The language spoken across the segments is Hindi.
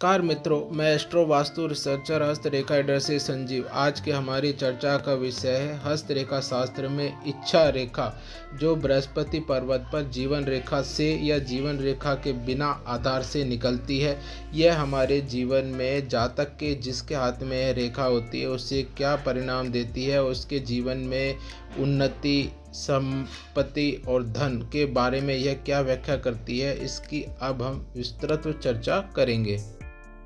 नमस्कार मित्रों, मैं एस्ट्रो वास्तु रिसर्चर हस्तरेखा रीडर से संजीव। आज के हमारी चर्चा का विषय है हस्तरेखा शास्त्र में इच्छा रेखा, जो बृहस्पति पर्वत पर जीवन रेखा से या जीवन रेखा के बिना आधार से निकलती है। यह हमारे जीवन में जातक के जिसके हाथ में यह रेखा होती है उससे क्या परिणाम देती है, उसके जीवन में उन्नति, संपत्ति और धन के बारे में यह क्या व्याख्या करती है, इसकी अब हम विस्तृत चर्चा करेंगे।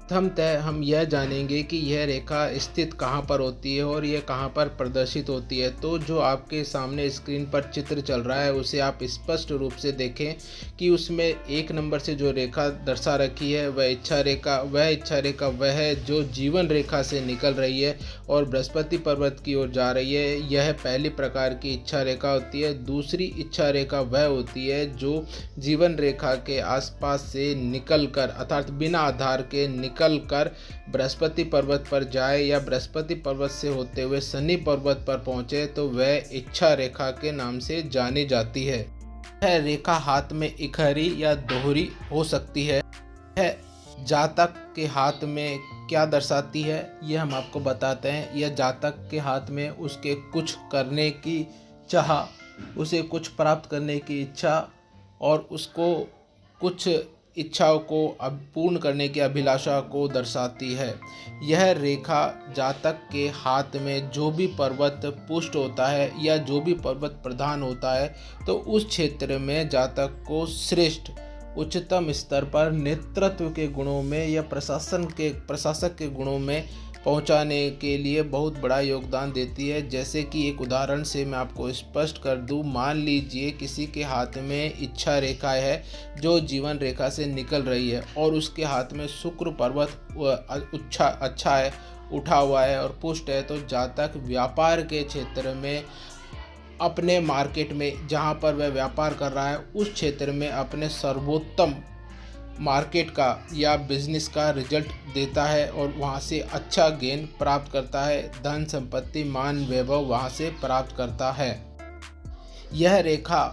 प्रथमतः हम यह जानेंगे कि यह रेखा स्थित कहाँ पर होती है और यह कहाँ पर प्रदर्शित होती है। तो जो आपके सामने स्क्रीन पर चित्र चल रहा है उसे आप स्पष्ट रूप से देखें कि उसमें 1 नंबर से जो रेखा दर्शा रखी है वह इच्छा रेखा, वह है जो जीवन रेखा से निकल रही है और बृहस्पति पर्वत की ओर जा रही है। यह पहली प्रकार की इच्छा रेखा होती है। दूसरी इच्छा रेखा वह होती है जो जीवन रेखा के आसपास से निकल कर अर्थात बिना आधार के निकल कर बृहस्पति पर्वत पर जाए या बृहस्पति पर्वत से होते हुए शनि पर्वत पर पहुंचे तो वह इच्छा रेखा के नाम से जानी जाती है। यह रेखा हाथ में इकहरी या दोहरी हो सकती है। यह जातक के हाथ में क्या दर्शाती है यह हम आपको बताते हैं। यह जातक के हाथ में उसके कुछ करने की चाह, उसे कुछ प्राप्त करने की इच्छा और उसको कुछ इच्छाओं को पूर्ण करने की अभिलाषा को दर्शाती है। यह रेखा जातक के हाथ में जो भी पर्वत पुष्ट होता है या जो भी पर्वत प्रधान होता है तो उस क्षेत्र में जातक को श्रेष्ठ उच्चतम स्तर पर नेतृत्व के गुणों में या प्रशासक के गुणों में पहुंचाने के लिए बहुत बड़ा योगदान देती है। जैसे कि एक उदाहरण से मैं आपको स्पष्ट कर दूं, मान लीजिए किसी के हाथ में इच्छा रेखा है जो जीवन रेखा से निकल रही है और उसके हाथ में शुक्र पर्वत अच्छा है, उठा हुआ है और पुष्ट है, तो जातक व्यापार के क्षेत्र में अपने मार्केट में जहां पर वह व्यापार कर रहा है उस क्षेत्र में अपने सर्वोत्तम मार्केट का या बिजनेस का रिजल्ट देता है और वहां से अच्छा गेन प्राप्त करता है, धन संपत्ति मान वैभव वहां से प्राप्त करता है। यह रेखा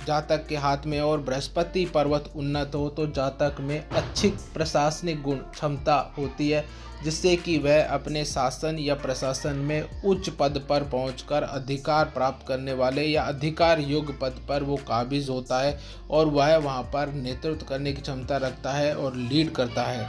जातक के हाथ में और बृहस्पति पर्वत उन्नत हो तो जातक में अच्छी प्रशासनिक गुण क्षमता होती है, जिससे कि वह अपने शासन या प्रशासन में उच्च पद पर पहुंचकर अधिकार प्राप्त करने वाले या अधिकार योग्य पद पर वो काबिज होता है और वह वहां पर नेतृत्व करने की क्षमता रखता है और लीड करता है।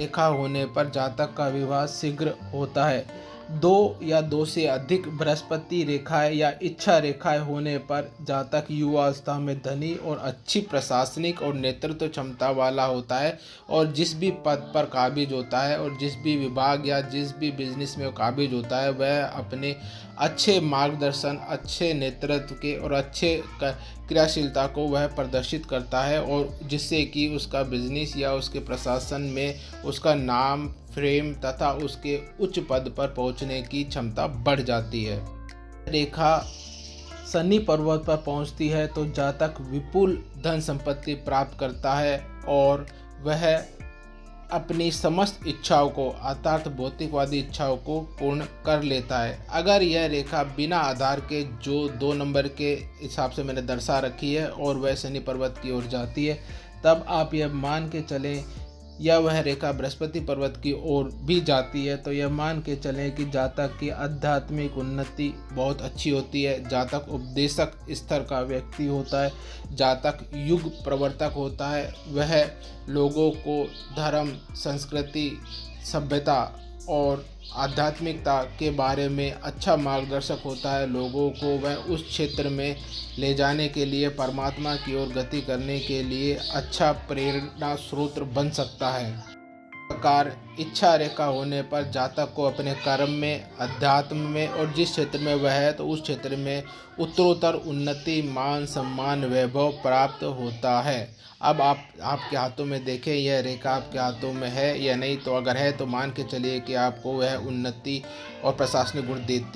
रेखा होने पर जातक का विवाह शीघ्र होता है। 2 या 2 से अधिक बृहस्पति रेखाएं या इच्छा रेखाएं होने पर जातक युवावस्था में धनी और अच्छी प्रशासनिक और नेतृत्व क्षमता वाला होता है और जिस भी पद पर काबिज होता है और जिस भी विभाग या जिस भी बिजनेस में काबिज होता है वह अपने अच्छे मार्गदर्शन, अच्छे नेतृत्व के और अच्छे क्रियाशीलता को वह प्रदर्शित करता है और जिससे कि उसका बिजनेस या उसके प्रशासन में उसका नाम, फ्रेम तथा उसके उच्च पद पर पहुंचने की क्षमता बढ़ जाती है। रेखा शनि पर्वत पर पहुंचती है तो जातक विपुल धन संपत्ति प्राप्त करता है और वह अपनी समस्त इच्छाओं को अर्थात भौतिकवादी इच्छाओं को पूर्ण कर लेता है। अगर यह रेखा बिना आधार के जो 2 नंबर के हिसाब से मैंने दर्शा रखी है और वह शनि पर्वत की ओर जाती है तब आप यह मान के चलें, या वह रेखा बृहस्पति पर्वत की ओर भी जाती है तो यह मान के चलें कि जातक की आध्यात्मिक उन्नति बहुत अच्छी होती है। जातक उपदेशक स्तर का व्यक्ति होता है, जातक युग प्रवर्तक होता है, वह लोगों को धर्म, संस्कृति, सभ्यता और आध्यात्मिकता के बारे में अच्छा मार्गदर्शक होता है। लोगों को वह उस क्षेत्र में ले जाने के लिए, परमात्मा की ओर गति करने के लिए अच्छा प्रेरणा स्रोत बन सकता है। प्रकार इच्छा रेखा होने पर जातक को अपने कर्म में, अध्यात्म में और जिस क्षेत्र में वह है तो उस क्षेत्र में उत्तरोत्तर उन्नति, मान सम्मान, वैभव प्राप्त होता है। अब आप आपके हाथों में देखें यह रेखा आपके हाथों में है या नहीं, तो अगर है तो मान के चलिए कि आपको वह उन्नति और प्रशासनिक गुण देती